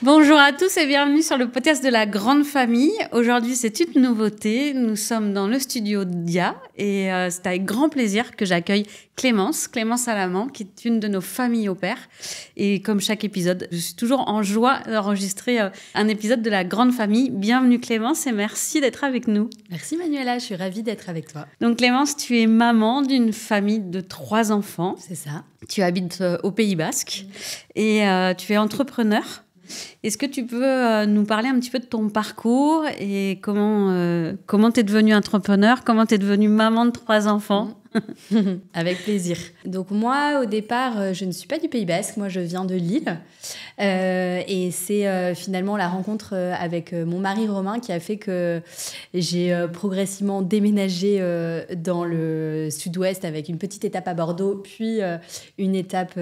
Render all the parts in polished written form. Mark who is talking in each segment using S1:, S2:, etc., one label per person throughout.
S1: Bonjour à tous et bienvenue sur le podcast de la grande famille. Aujourd'hui, c'est une nouveauté. Nous sommes dans le studio d'IA et c'est avec grand plaisir que j'accueille Clémence Salamand, qui est une de nos familles au pair. Et comme chaque épisode, je suis toujours en joie d'enregistrer un épisode de la grande famille. Bienvenue Clémence et merci d'être avec nous.
S2: Merci Manuela, je suis ravie d'être avec toi.
S1: Donc Clémence, tu es maman d'une famille de 3 enfants.
S2: C'est ça.
S1: Tu habites au Pays Basque et tu es entrepreneur. Est-ce que tu peux nous parler un petit peu de ton parcours et comment tu es devenue entrepreneur, comment tu es devenue maman de 3 enfants?
S2: Avec plaisir. Donc moi, au départ, je ne suis pas du Pays Basque, moi je viens de Lille. Et c'est finalement la rencontre avec mon mari Romain qui a fait que j'ai progressivement déménagé dans le sud-ouest avec une petite étape à Bordeaux, puis une étape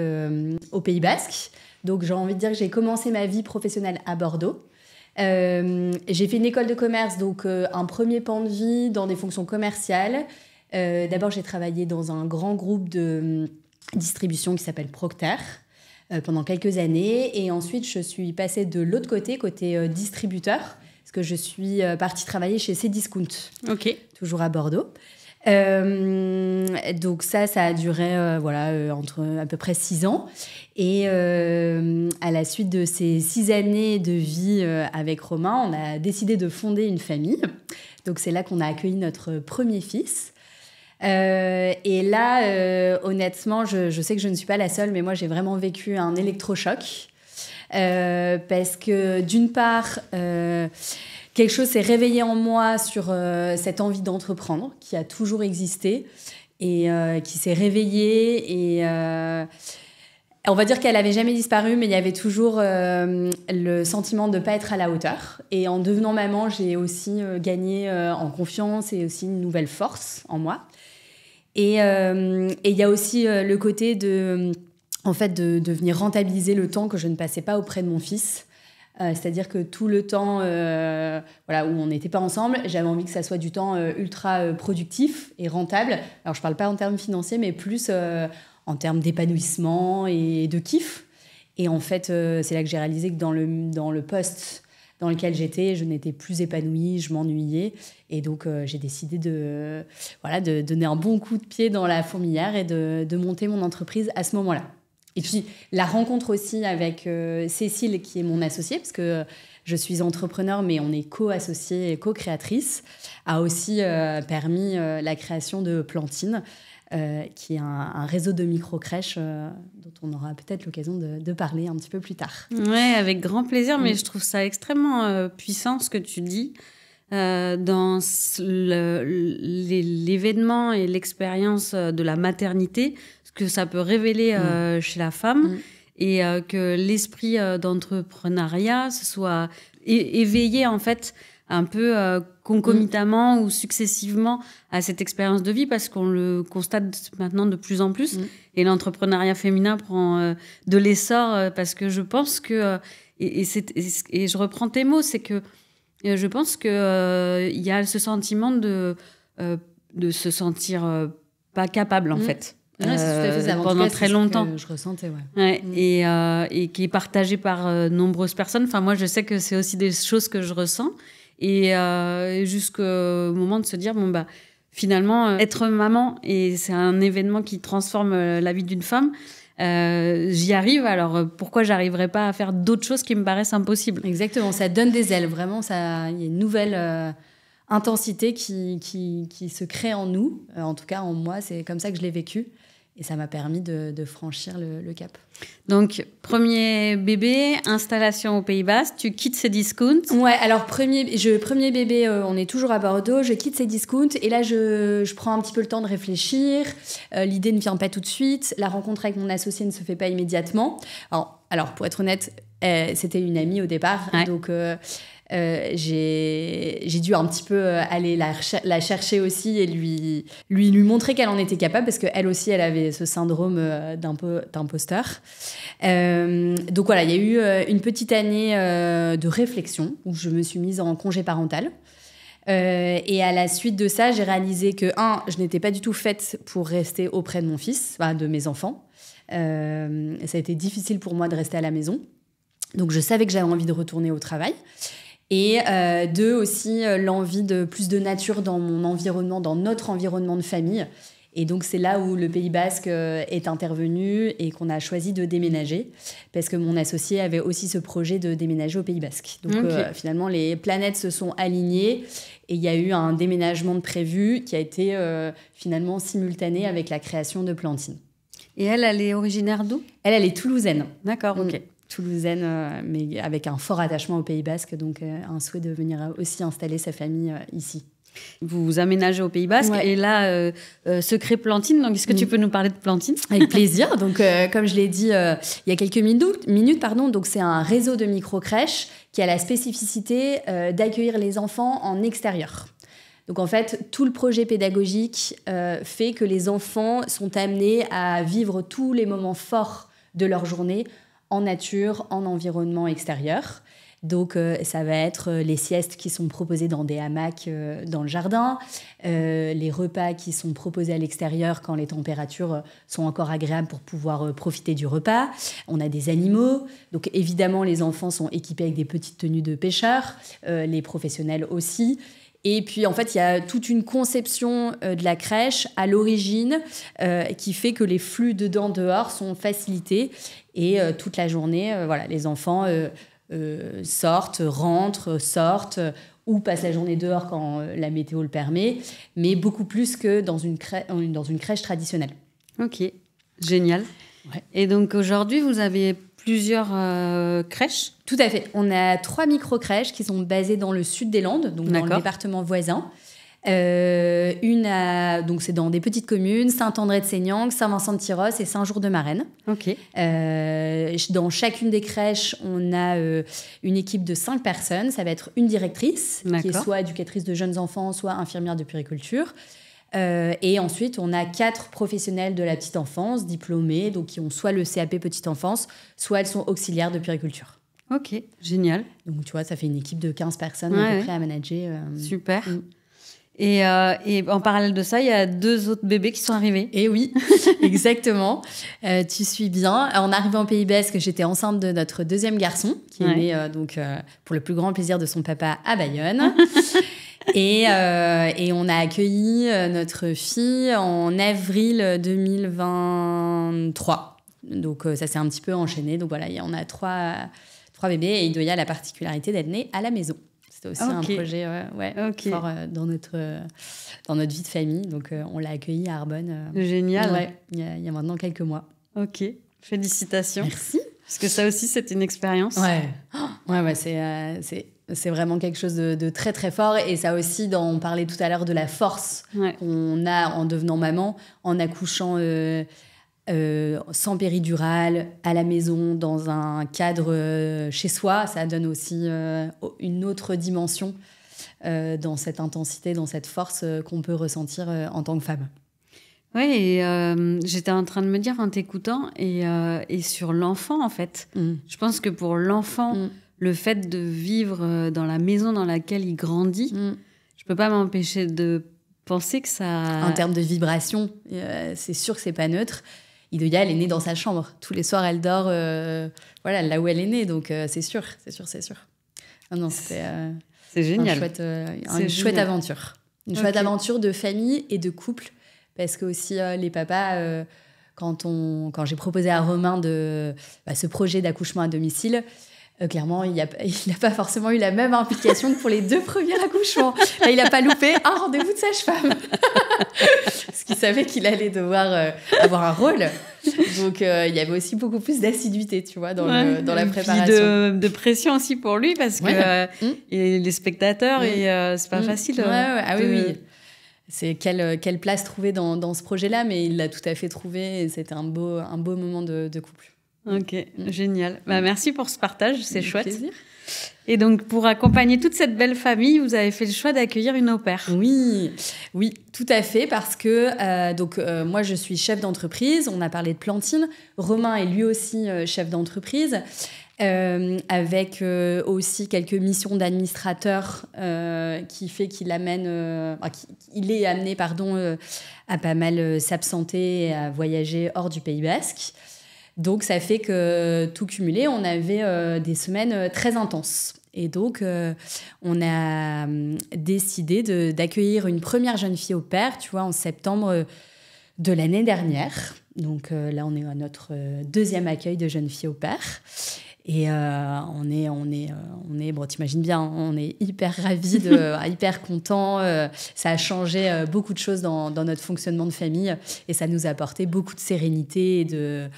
S2: au Pays Basque. Donc, j'ai envie de dire que j'ai commencé ma vie professionnelle à Bordeaux. J'ai fait une école de commerce, donc un premier pan de vie dans des fonctions commerciales. D'abord, j'ai travaillé dans un grand groupe de distribution qui s'appelle Procter pendant quelques années. Et ensuite, je suis passée de l'autre côté distributeur, parce que je suis partie travailler chez Cdiscount, toujours à Bordeaux. Donc ça a duré entre à peu près 6 ans et à la suite de ces 6 années de vie avec Romain, on a décidé de fonder une famille. Donc c'est là qu'on a accueilli notre premier fils. Et là, honnêtement, je sais que je ne suis pas la seule, mais moi j'ai vraiment vécu un électrochoc parce que d'une part quelque chose s'est réveillé en moi sur cette envie d'entreprendre qui a toujours existé et qui s'est réveillée. Et on va dire qu'elle n'avait jamais disparu, mais il y avait toujours le sentiment de ne pas être à la hauteur. Et en devenant maman, j'ai aussi gagné en confiance et aussi une nouvelle force en moi. Et il y a aussi le côté de venir rentabiliser le temps que je ne passais pas auprès de mon fils. C'est-à-dire que tout le temps où on n'était pas ensemble, j'avais envie que ça soit du temps ultra productif et rentable. Alors, je ne parle pas en termes financiers, mais plus en termes d'épanouissement et de kiff. Et en fait, c'est là que j'ai réalisé que dans le poste dans lequel j'étais, je n'étais plus épanouie, je m'ennuyais. Et donc, j'ai décidé de donner un bon coup de pied dans la fourmilière et de monter mon entreprise à ce moment-là. Et puis, la rencontre aussi avec Cécile, qui est mon associée, parce que je suis entrepreneur, mais on est co-associée et co-créatrice, a aussi permis la création de Plantine, qui est un réseau de micro-crèches dont on aura peut-être l'occasion de parler un petit peu plus tard.
S1: Oui, avec grand plaisir, mais je trouve ça extrêmement puissant ce que tu dis. Dans l'événement et l'expérience de la maternité, ce que ça peut révéler chez la femme et que l'esprit d'entrepreneuriat se soit éveillé en fait un peu concomitamment ou successivement à cette expérience de vie, parce qu'on le constate maintenant de plus en plus et l'entrepreneuriat féminin prend de l'essor parce que je pense que et je reprends tes mots, c'est que je pense qu'il y a ce sentiment de se sentir pas capable, en fait.
S2: Ouais, c'est tout à fait ça.
S1: Pendant très longtemps.
S2: Que je ressentais,
S1: et qui est partagé par nombreuses personnes. Enfin, moi, je sais que c'est aussi des choses que je ressens. Et jusqu'au moment de se dire, finalement, être maman, et c'est un événement qui transforme la vie d'une femme, j'y arrive, alors pourquoi j'arriverais pas à faire d'autres choses qui me paraissent impossibles?
S2: Exactement, ça donne des ailes, vraiment, il y a une nouvelle intensité qui se crée en nous, en tout cas en moi, c'est comme ça que je l'ai vécu, et ça m'a permis de franchir le cap.
S1: Donc, premier bébé, installation au Pays Basque, tu quittes Cdiscount.
S2: Ouais, alors premier bébé, on est toujours à Bordeaux, je quitte Cdiscount et là je prends un petit peu le temps de réfléchir. L'idée ne vient pas tout de suite, la rencontre avec mon associé ne se fait pas immédiatement. Alors pour être honnête, c'était une amie au départ, donc j'ai dû un petit peu aller la chercher aussi et lui montrer qu'elle en était capable, parce qu'elle aussi, elle avait ce syndrome d'imposteur. Donc voilà, il y a eu une petite année de réflexion où je me suis mise en congé parental. Et à la suite de ça, j'ai réalisé que, je n'étais pas du tout faite pour rester auprès de mon fils, de mes enfants. Ça a été difficile pour moi de rester à la maison. Donc, je savais que j'avais envie de retourner au travail. Et aussi l'envie de plus de nature dans mon environnement, dans notre environnement de famille. Et donc, c'est là où le Pays Basque est intervenu et qu'on a choisi de déménager, parce que mon associé avait aussi ce projet de déménager au Pays Basque. Donc, finalement, les planètes se sont alignées et il y a eu un déménagement de prévu qui a été finalement simultané avec la création de Plantine.
S1: Et elle est originaire d'où ?
S2: Elle est toulousaine.
S1: D'accord, ok.
S2: Toulousaine, mais avec un fort attachement au Pays Basque, donc un souhait de venir aussi installer sa famille ici.
S1: Vous vous aménagez au Pays Basque et là, se crée Plantine. Donc, est-ce que tu peux nous parler de Plantine ?
S2: Avec plaisir. Donc, comme je l'ai dit il y a quelques minutes, donc c'est un réseau de micro-crèches qui a la spécificité d'accueillir les enfants en extérieur. Donc, en fait, tout le projet pédagogique fait que les enfants sont amenés à vivre tous les moments forts de leur journée en nature, en environnement extérieur. Donc, ça va être les siestes qui sont proposées dans des hamacs dans le jardin, les repas qui sont proposés à l'extérieur quand les températures sont encore agréables pour pouvoir profiter du repas. On a des animaux. Donc, évidemment, les enfants sont équipés avec des petites tenues de pêcheurs, les professionnels aussi. Et puis, en fait, il y a toute une conception de la crèche à l'origine qui fait que les flux dedans-dehors sont facilités. Et toute la journée, les enfants... sortent, rentrent, sortent ou passent la journée dehors quand la météo le permet, mais beaucoup plus que dans une crèche traditionnelle.
S1: Ok, génial. Ouais. Et donc aujourd'hui, vous avez plusieurs crèches ?
S2: Tout à fait. On a 3 micro-crèches qui sont basées dans le sud des Landes, donc dans le département voisin. Donc c'est dans des petites communes, Saint-André-de-Seignangues, Saint-Vincent-de-Tyrosse et Saint-Jour-de-Marenne.
S1: Ok.
S2: Dans chacune des crèches, on a une équipe de 5 personnes. Ça va être une directrice, qui est soit éducatrice de jeunes enfants, soit infirmière de puériculture. Et ensuite, on a 4 professionnels de la petite enfance, diplômés, donc qui ont soit le CAP petite enfance, soit elles sont auxiliaires de puériculture.
S1: Ok, génial.
S2: Donc tu vois, ça fait une équipe de 15 personnes à peu près à manager.
S1: Super. Et en parallèle de ça, il y a 2 autres bébés qui sont arrivés.
S2: Et oui, exactement. Tu suis bien. En arrivant au Pays Basque, j'étais enceinte de notre 2e garçon, qui est né pour le plus grand plaisir de son papa à Bayonne. Et on a accueilli notre fille en avril 2023. Donc ça s'est un petit peu enchaîné. Donc voilà, on a 3 bébés et Idoia a la particularité d'être née à la maison. C'était aussi un projet fort dans notre vie de famille. Donc, on l'a accueilli à Arbonne.
S1: Génial.
S2: Il y a maintenant quelques mois.
S1: Ok, félicitations.
S2: Merci.
S1: Parce que ça aussi, c'est une expérience.
S2: C'est vraiment quelque chose de très, très fort. Et ça aussi, on parlait tout à l'heure de la force qu'on a en devenant maman, en accouchant... sans péridurale, à la maison, dans un cadre chez soi, ça donne aussi une autre dimension dans cette intensité, dans cette force qu'on peut ressentir en tant que femme.
S1: Oui, et j'étais en train de me dire en t'écoutant, et sur l'enfant, en fait. Je pense que pour l'enfant, le fait de vivre dans la maison dans laquelle il grandit, je peux pas m'empêcher de penser que ça...
S2: En termes de vibration, c'est sûr que c'est pas neutre. Idoia, elle est née dans sa chambre. Tous les soirs, elle dort là où elle est née. Donc, c'est sûr. Ah non, c'est
S1: génial.
S2: Une chouette aventure. Une chouette aventure de famille et de couple. Parce que aussi, les papas, quand j'ai proposé à Romain ce projet d'accouchement à domicile, clairement, il n'a pas forcément eu la même implication que pour les 2 premiers accouchements. Là, il n'a pas loupé un rendez-vous de sage-femme. Parce qu'il savait qu'il allait devoir avoir un rôle. Donc, il y avait aussi beaucoup plus d'assiduité, tu vois, dans la préparation.
S1: De pression aussi pour lui, parce que et les spectateurs, et c'est pas facile.
S2: Oui. C'est quelle place trouver dans ce projet-là, mais il l'a tout à fait trouvé. Et c'était un beau moment de couple.
S1: Ok, génial. Merci pour ce partage, c'est chouette.
S2: Plaisir.
S1: Et donc, pour accompagner toute cette belle famille, vous avez fait le choix d'accueillir une au-pair.
S2: Oui, tout à fait, parce que moi, je suis chef d'entreprise. On a parlé de Plantine. Romain est lui aussi chef d'entreprise, avec aussi quelques missions d'administrateur qui fait qu'il il est amené à pas mal s'absenter et à voyager hors du Pays Basque. Donc, ça fait que tout cumulé, on avait des semaines très intenses. Et donc, on a décidé d'accueillir une première jeune fille au pair, tu vois, en septembre de l'année dernière. Donc là, on est à notre deuxième accueil de jeune fille au pair. Et on est bon, t'imagines bien, on est hyper ravis, hyper contents. Ça a changé beaucoup de choses dans notre fonctionnement de famille et ça nous a apporté beaucoup de sérénité et de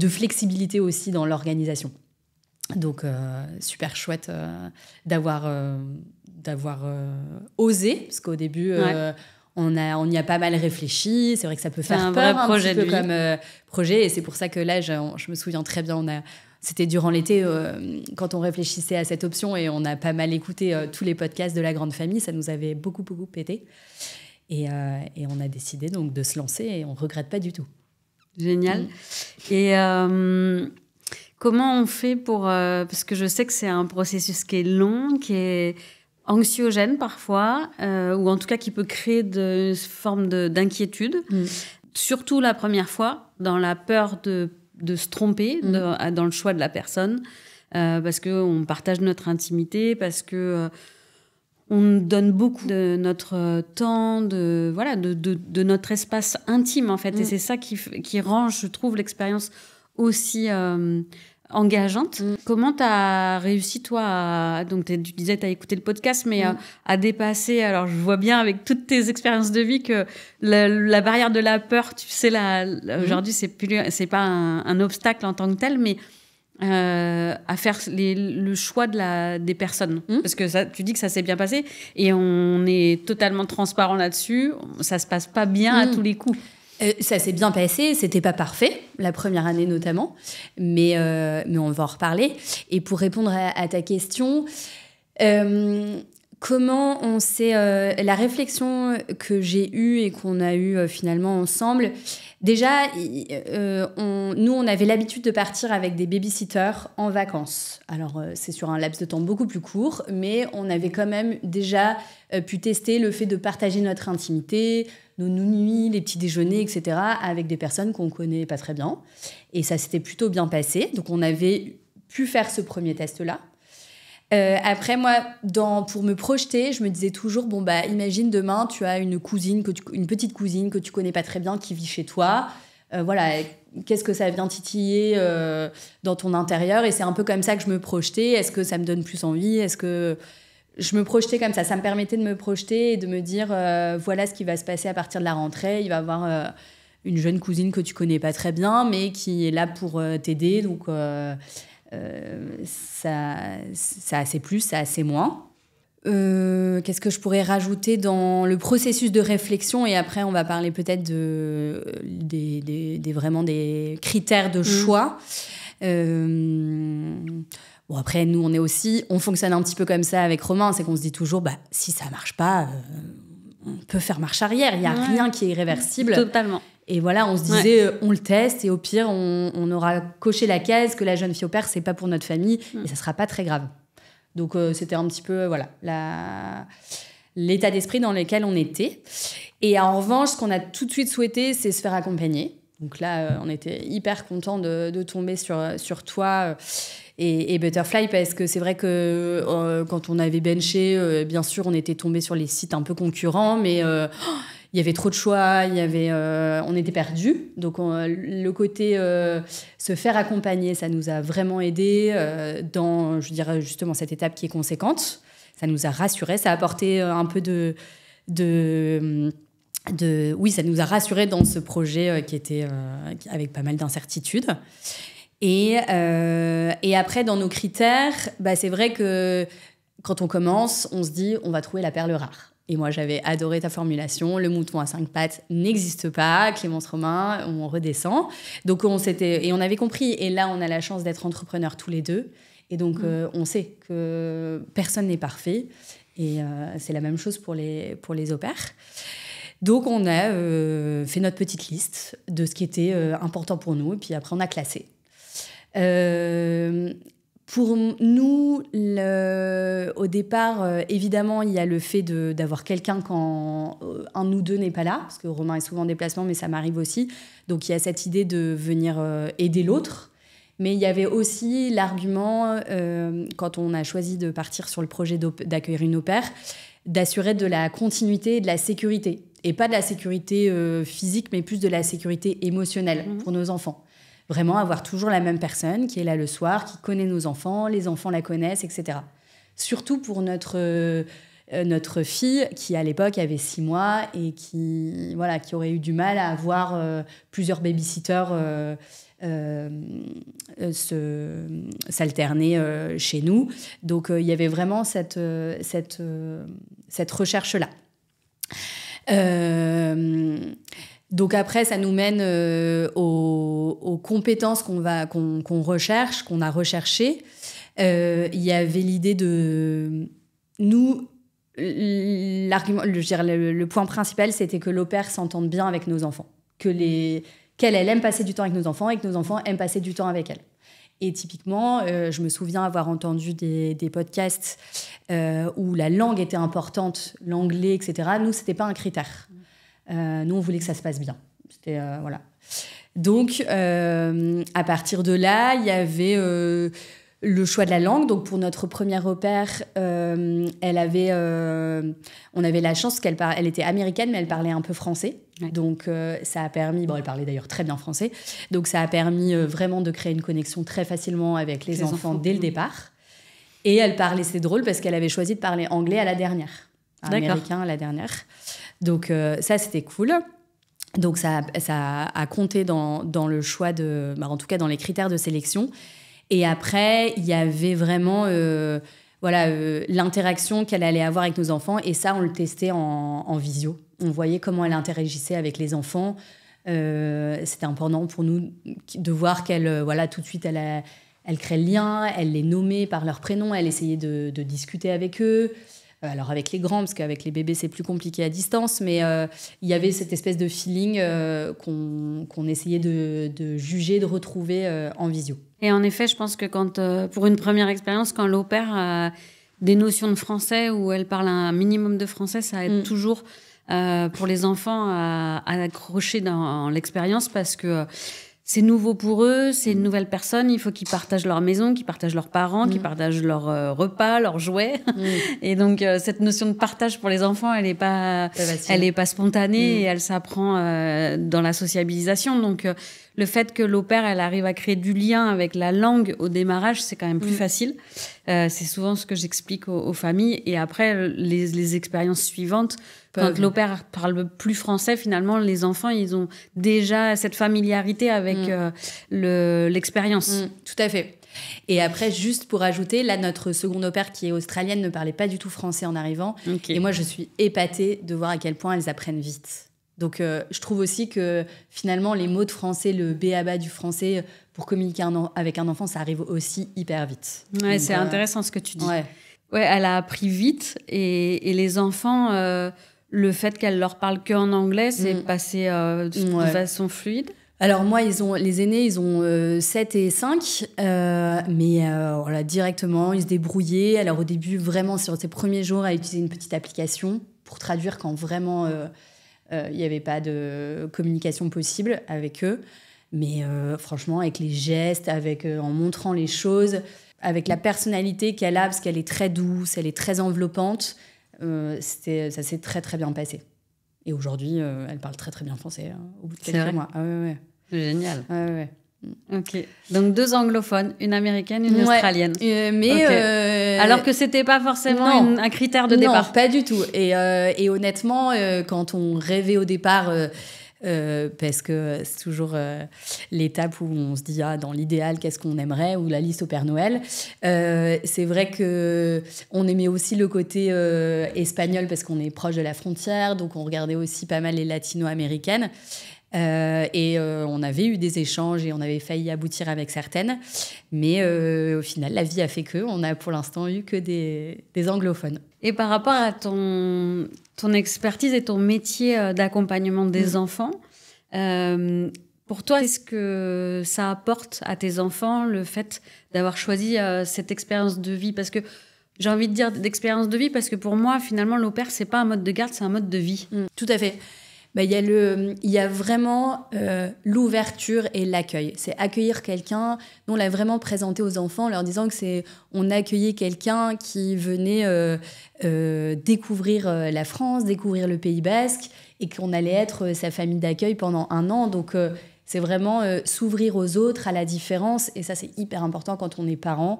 S2: flexibilité aussi dans l'organisation. Donc, super chouette d'avoir osé, parce qu'au début, on y a pas mal réfléchi. C'est vrai que ça peut faire peur un petit peu comme projet. Et c'est pour ça que là, je me souviens très bien, c'était durant l'été, quand on réfléchissait à cette option et on a pas mal écouté tous les podcasts de la grande famille. Ça nous avait beaucoup, beaucoup pété. Et on a décidé donc de se lancer et on ne regrette pas du tout.
S1: Génial. Et comment on fait parce que je sais que c'est un processus qui est long, qui est anxiogène parfois, ou en tout cas qui peut créer une forme d'inquiétude. Surtout la première fois, dans la peur de se tromper dans le choix de la personne, parce qu'on partage notre intimité, parce que on donne beaucoup de notre temps, de notre espace intime, en fait. Et c'est ça qui rend, je trouve, l'expérience aussi engageante. Comment tu as réussi, toi, donc tu disais que tu as écouté le podcast, mais à dépasser, alors je vois bien avec toutes tes expériences de vie que la barrière de la peur, tu sais, aujourd'hui, c'est pas un obstacle en tant que tel, mais à faire le choix des personnes. Parce que ça, tu dis que ça s'est bien passé et on est totalement transparent là-dessus. Ça se passe pas bien à tous les coups.
S2: Ça s'est bien passé, c'était pas parfait, la première année notamment, mais on va en reparler. Et pour répondre à ta question, comment on s'est... la réflexion que j'ai eue et qu'on a eue finalement ensemble, déjà, nous, on avait l'habitude de partir avec des babysitters en vacances. Alors, c'est sur un laps de temps beaucoup plus court, mais on avait quand même déjà pu tester le fait de partager notre intimité, nos nuits, les petits déjeuners, etc., avec des personnes qu'on ne connaît pas très bien. Et ça s'était plutôt bien passé. Donc, on avait pu faire ce premier test-là. Après, moi, pour me projeter, je me disais toujours, imagine demain, tu as une petite cousine que tu connais pas très bien qui vit chez toi. Qu'est-ce que ça vient titiller dans ton intérieur? Et c'est un peu comme ça que je me projetais. Est-ce que ça me donne plus envie? Est-ce que je me projetais comme ça? Ça me permettait de me projeter et de me dire, voilà ce qui va se passer à partir de la rentrée. Il va y avoir une jeune cousine que tu connais pas très bien, mais qui est là pour t'aider. Donc... ça a ses plus, ça a ses moins. Qu'est-ce que je pourrais rajouter dans le processus de réflexion? Et après, on va parler peut-être vraiment des critères de choix. Bon, après, nous, on fonctionne un petit peu comme ça avec Romain, c'est qu'on se dit toujours, si ça marche pas, on peut faire marche arrière. Il n'y a rien qui est irréversible.
S1: Totalement.
S2: Et voilà, on se disait, on le teste et au pire, on aura coché la case que la jeune fille au pair, c'est pas pour notre famille et ça sera pas très grave. Donc, c'était un petit peu, l'état d'esprit dans lequel on était. Et en revanche, ce qu'on a tout de suite souhaité, c'est se faire accompagner. Donc là, on était hyper contents de tomber sur toi et Butterfly, parce que c'est vrai que quand on avait benché, bien sûr, on était tombé sur les sites un peu concurrents, mais... il y avait trop de choix, on était perdus. Donc, le côté se faire accompagner, ça nous a vraiment aidés dans, je dirais, justement, cette étape qui est conséquente. Ça nous a rassurés, ça a apporté un peu oui, ça nous a rassurés dans ce projet qui était avec pas mal d'incertitudes. Et après, dans nos critères, c'est vrai que quand on commence, on se dit, on va trouver la perle rare. Et moi, j'avais adoré ta formulation. Le mouton à 5 pattes n'existe pas. Clémence Romain, on redescend. Donc, on avait compris. Et là, on a la chance d'être entrepreneurs tous les deux. Et donc, on sait que personne n'est parfait. Et c'est la même chose pour les au-pairs. Donc, on a fait notre petite liste de ce qui était important pour nous. Et puis après, on a classé. Pour nous, au départ, évidemment, il y a le fait d'avoir quelqu'un quand un ou deux n'est pas là, parce que Romain est souvent en déplacement, mais ça m'arrive aussi. Donc, il y a cette idée de venir aider l'autre. Mais il y avait aussi l'argument, quand on a choisi de partir sur le projet d'accueillir une au pair, d'assurer de la continuité et de la sécurité. Et pas de la sécurité physique, mais plus de la sécurité émotionnelle pour nos enfants. Vraiment avoir toujours la même personne qui est là le soir, qui connaît nos enfants, les enfants la connaissent, etc. Surtout pour notre fille qui, à l'époque, avait 6 mois et qui aurait eu du mal à avoir plusieurs babysitters s'alterner chez nous. Donc, il y avait vraiment cette recherche-là. Donc après, ça nous mène aux compétences qu'on recherche, qu'on a recherchées. Il y avait l'idée de... Nous, le point principal, c'était que l'au-pair s'entende bien avec nos enfants. Qu'elle aime passer du temps avec nos enfants et que nos enfants aiment passer du temps avec elle. Et typiquement, je me souviens avoir entendu des podcasts où la langue était importante, l'anglais, etc. Nous, c'était pas un critère. Nous, on voulait que ça se passe bien. C'était, voilà. Donc, à partir de là, il y avait le choix de la langue. Donc, pour notre première au-pair, on avait la chance elle était américaine, mais elle parlait un peu français. Ouais. Donc, ça a permis... Bon, elle parlait d'ailleurs très bien français. Donc, ça a permis vraiment de créer une connexion très facilement avec les enfants dès le départ. Et elle parlait... C'est drôle parce qu'elle avait choisi de parler anglais à la dernière. Américain à la dernière. Donc, ça, c'était cool. Donc, ça a compté dans le choix en tout cas, dans les critères de sélection. Et après, il y avait vraiment l'interaction qu'elle allait avoir avec nos enfants. Et ça, on le testait en visio. On voyait comment elle interagissait avec les enfants. C'était important pour nous de voir qu'elle, tout de suite, elle crée le lien, elle les nommait par leur prénom, elle essayait de discuter avec eux. Alors avec les grands, parce qu'avec les bébés, c'est plus compliqué à distance, mais il y avait cette espèce de feeling qu'on essayait de juger, de retrouver en visio.
S1: Et en effet, je pense que pour une première expérience, quand l'au-pair a des notions de français ou elle parle un minimum de français, ça aide toujours pour les enfants à accrocher dans l'expérience parce que c'est nouveau pour eux, c'est une nouvelle personne, il faut qu'ils partagent leur maison, qu'ils partagent leurs parents, qu'ils partagent leurs repas, leurs jouets. Et donc, cette notion de partage pour les enfants, elle est pas spontanée et elle s'apprend dans la sociabilisation. Donc, le fait que l'au-pair, elle arrive à créer du lien avec la langue au démarrage, c'est quand même plus facile. C'est souvent ce que j'explique aux familles. Et après, les expériences suivantes, quand l'au-pair parle plus français, finalement, les enfants, ils ont déjà cette familiarité avec l'expérience.
S2: Tout à fait. Et après, juste pour ajouter, là, notre seconde au-pair, qui est australienne, ne parlait pas du tout français en arrivant. Okay. Et moi, je suis épatée de voir à quel point elles apprennent vite. Donc, je trouve aussi que, finalement, les mots de français, le b.a.-ba du français, pour communiquer avec un enfant, ça arrive aussi hyper vite.
S1: Ouais, donc, c'est intéressant ce que tu dis. Ouais, elle a appris vite. Et les enfants... le fait qu'elle leur parle qu'en anglais, c'est passé de façon fluide.
S2: Alors moi, les aînés, ils ont 7 et 5, mais directement, ils se débrouillaient. Alors au début, vraiment, sur ses premiers jours, elle utilisait une petite application pour traduire quand vraiment il n'y avait pas de communication possible avec eux. Mais franchement, avec les gestes, en montrant les choses, avec la personnalité qu'elle a, parce qu'elle est très douce, elle est très enveloppante, ça s'est très très bien passé. Et aujourd'hui, elle parle très très bien français au bout de quelques mois. Ah ouais.
S1: C'est génial.
S2: Ah ouais.
S1: Ok. Donc 2 anglophones, une américaine, une australienne. Alors que c'était pas forcément un critère de départ.
S2: Non, pas du tout. Et honnêtement, quand on rêvait au départ. Parce que c'est toujours l'étape où on se dit dans l'idéal qu'est-ce qu'on aimerait, ou la liste au Père Noël. C'est vrai qu'on aimait aussi le côté espagnol parce qu'on est proche de la frontière, donc on regardait aussi pas mal les latino-américaines. On avait eu des échanges et on avait failli aboutir avec certaines, mais au final la vie a fait qu'on a pour l'instant eu que des anglophones.
S1: Et par rapport à ton expertise et ton métier d'accompagnement des enfants, Pour toi, qu'est-ce que ça apporte à tes enfants, le fait d'avoir choisi cette expérience de vie? Parce que j'ai envie de dire d'expérience de vie, parce que pour moi, finalement, l'au pair, c'est pas un mode de garde, c'est un mode de vie.
S2: Tout à fait. Il y a vraiment l'ouverture et l'accueil. C'est accueillir quelqu'un. Nous, on l'a vraiment présenté aux enfants en leur disant que on accueillait quelqu'un qui venait découvrir la France, découvrir le Pays Basque, et qu'on allait être sa famille d'accueil pendant 1 an. Donc, c'est vraiment s'ouvrir aux autres, à la différence. Et ça, c'est hyper important quand on est parent.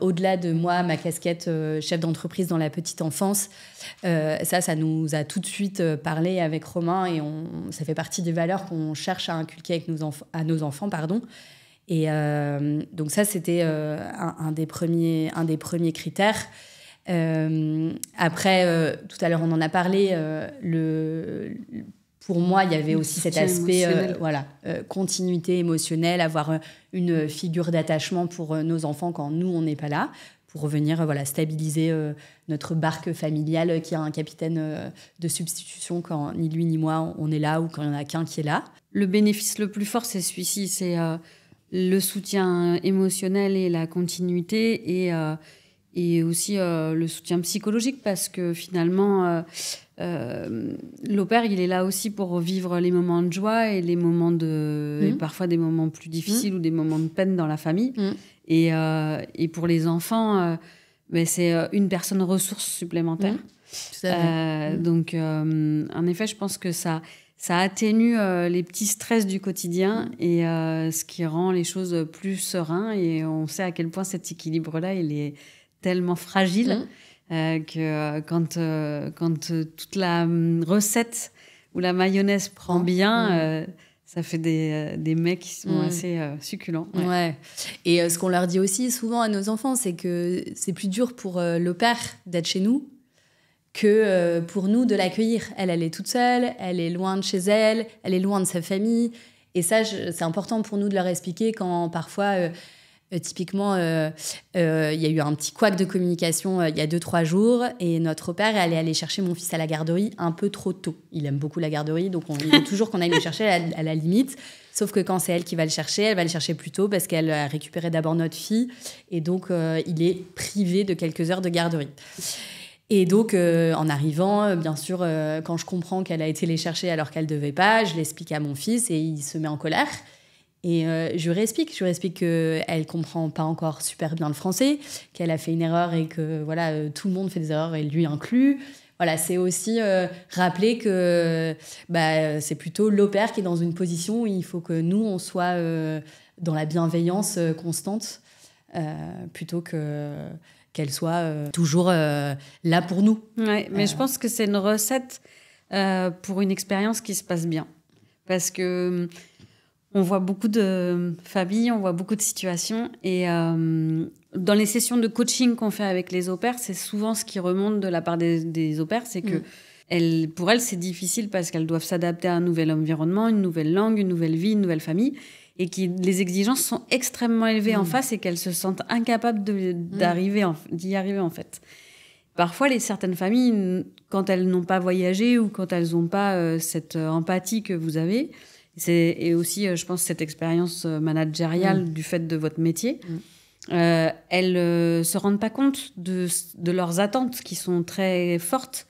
S2: Au-delà de moi, ma casquette chef d'entreprise dans la petite enfance, ça nous a tout de suite parlé avec Romain, et ça fait partie des valeurs qu'on cherche à inculquer avec à nos enfants. Et donc ça, c'était un des premiers critères. Après, tout à l'heure, on en a parlé, pour moi, il y avait aussi cet aspect continuité émotionnelle, avoir une figure d'attachement pour nos enfants quand nous, on n'est pas là, pour venir stabiliser notre barque familiale qui a un capitaine de substitution quand ni lui ni moi, on est là, ou quand il n'y en a qu'un qui est là.
S1: Le bénéfice le plus fort, c'est celui-ci, c'est le soutien émotionnel et la continuité, et aussi le soutien psychologique, parce que finalement... l'au pair, il est là aussi pour vivre les moments de joie et les moments et parfois des moments plus difficiles ou des moments de peine dans la famille. Et pour les enfants, c'est une personne ressource supplémentaire.
S2: Tout à fait.
S1: Donc, en effet, je pense que ça atténue les petits stress du quotidien, et ce qui rend les choses plus sereins. Et on sait à quel point cet équilibre-là, il est tellement fragile. Que quand toute la recette ou la mayonnaise prend bien, ça fait des mets qui sont assez succulents.
S2: Ouais. Et ce qu'on leur dit aussi souvent à nos enfants, c'est que c'est plus dur pour l'au pair d'être chez nous que pour nous de l'accueillir. Elle est toute seule, elle est loin de chez elle, elle est loin de sa famille. Et ça, c'est important pour nous de leur expliquer quand parfois... typiquement, il y a eu un petit couac de communication il y a 2-3 jours, et notre père allait aller chercher mon fils à la garderie un peu trop tôt. Il aime beaucoup la garderie, donc il veut toujours qu'on aille le chercher à la limite. Sauf que quand c'est elle qui va le chercher, elle va le chercher plus tôt parce qu'elle a récupéré d'abord notre fille, et donc il est privé de quelques heures de garderie. Et donc, en arrivant, bien sûr, quand je comprends qu'elle a été les chercher alors qu'elle ne devait pas, je l'explique à mon fils et il se met en colère. Et je lui explique qu'elle ne comprend pas encore super bien le français, qu'elle a fait une erreur et que tout le monde fait des erreurs, et lui inclus. Voilà, c'est aussi rappeler que c'est plutôt l'au pair qui est dans une position où il faut que nous, on soit dans la bienveillance constante, plutôt qu'elle soit toujours là pour nous.
S1: Ouais, mais je pense que c'est une recette pour une expérience qui se passe bien. Parce que... on voit beaucoup de familles, on voit beaucoup de situations, et dans les sessions de coaching qu'on fait avec les au pairs, c'est souvent ce qui remonte de la part des au pairs, c'est que pour elles, c'est difficile parce qu'elles doivent s'adapter à un nouvel environnement, une nouvelle langue, une nouvelle vie, une nouvelle famille, et que les exigences sont extrêmement élevées en face, et qu'elles se sentent incapables d'y arriver en fait. Parfois, certaines familles, quand elles n'ont pas voyagé ou quand elles n'ont pas cette empathie que vous avez... Et aussi, je pense, cette expérience managériale du fait de votre métier, elles ne se rendent pas compte de leurs attentes qui sont très fortes,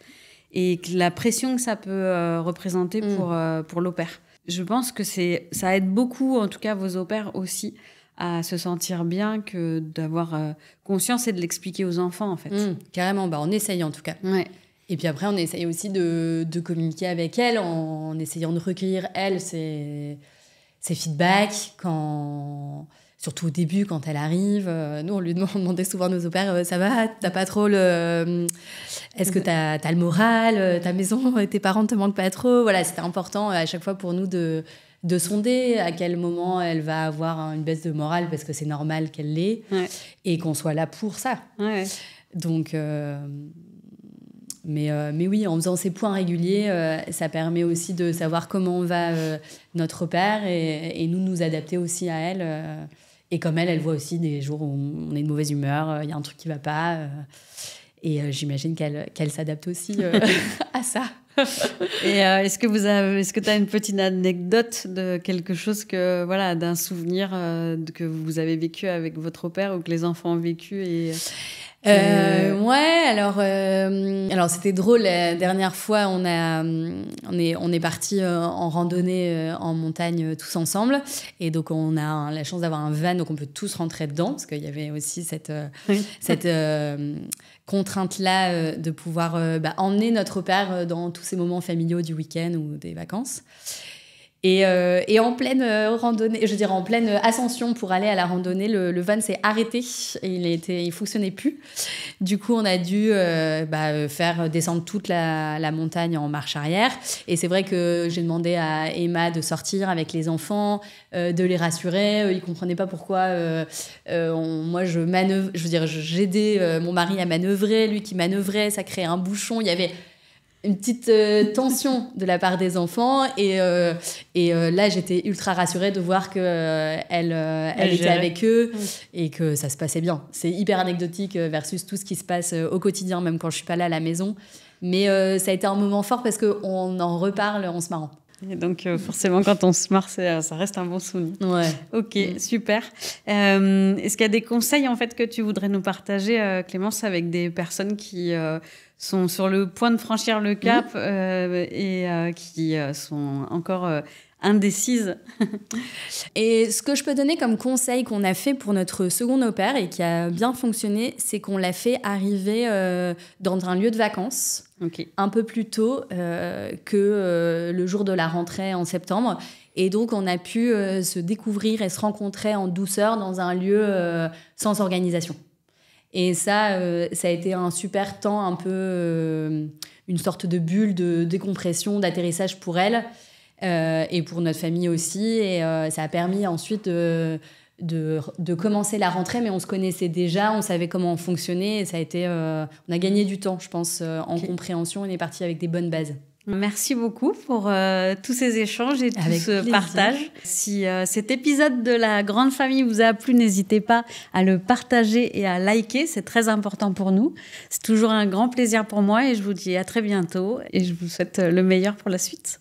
S1: et la pression que ça peut représenter pour l'au pair. Je pense que ça aide beaucoup, en tout cas vos au pairs aussi, à se sentir bien, que d'avoir conscience et de l'expliquer aux enfants, en fait.
S2: Carrément, on essaye en tout cas.
S1: Ouais.
S2: Et puis après, on essaye aussi de communiquer avec elle en essayant de recueillir, elle, ses feedbacks, surtout au début, quand elle arrive. Nous, on lui demandait souvent à nos au pairs, ça va, t'as pas trop est-ce que t'as le moral, ta maison, tes parents ne te manquent pas trop? Voilà, c'était important à chaque fois pour nous de sonder à quel moment elle va avoir une baisse de morale, parce que c'est normal qu'elle l'ait, et qu'on soit là pour ça. Ouais. Donc... Mais oui, en faisant ces points réguliers, ça permet aussi de savoir comment va notre père, et nous adapter aussi à elle. Et comme elle voit aussi des jours où on est de mauvaise humeur, il y a un truc qui ne va pas. Et j'imagine qu'elle s'adapte aussi à ça.
S1: Et est-ce que tu as une petite anecdote de quelque chose d'un souvenir que vous avez vécu avec votre père ou que les enfants ont vécu
S2: Ouais, alors c'était drôle. La dernière fois, on est partis en randonnée en montagne tous ensemble, et donc on a la chance d'avoir un van, donc on peut tous rentrer dedans, parce qu'il y avait aussi cette contrainte-là de pouvoir emmener notre père dans tous ces moments familiaux du week-end ou des vacances. Et en pleine randonnée, je veux dire en pleine ascension pour aller à la randonnée, le van s'est arrêté et il fonctionnait plus. Du coup, on a dû faire descendre toute la montagne en marche arrière. Et c'est vrai que j'ai demandé à Emma de sortir avec les enfants, de les rassurer. Ils comprenaient pas pourquoi moi j'aidais mon mari à manœuvrer, lui qui manœuvrait, ça créait un bouchon. Il y avait une petite tension de la part des enfants et là j'étais ultra rassurée de voir que elle était avec eux et que ça se passait bien. C'est hyper anecdotique versus tout ce qui se passe au quotidien, même quand je suis pas là à la maison, mais ça a été un moment fort parce qu'on en reparle en se marrant.
S1: Et donc forcément quand on se marre ça reste un bon souvenir.
S2: Ouais.
S1: Ok, super. Est-ce qu'il y a des conseils en fait que tu voudrais nous partager, Clémence, avec des personnes qui sont sur le point de franchir le cap et qui sont encore indécises?
S2: Et ce que je peux donner comme conseil qu'on a fait pour notre second au pair et qui a bien fonctionné, c'est qu'on l'a fait arriver dans un lieu de vacances un peu plus tôt que le jour de la rentrée en septembre. Et donc, on a pu se découvrir et se rencontrer en douceur dans un lieu sans organisation. Et ça a été un super temps, un peu une sorte de bulle de décompression, d'atterrissage pour elle et pour notre famille aussi. Et ça a permis ensuite de commencer la rentrée, mais on se connaissait déjà, on savait comment on fonctionnait. Et ça a été, on a gagné du temps, je pense, en compréhension. On est parti avec des bonnes bases.
S1: Merci beaucoup pour tous ces échanges et tout ce partage. Si cet épisode de la grande famille vous a plu, n'hésitez pas à le partager et à liker. C'est très important pour nous. C'est toujours un grand plaisir pour moi et je vous dis à très bientôt et je vous souhaite le meilleur pour la suite.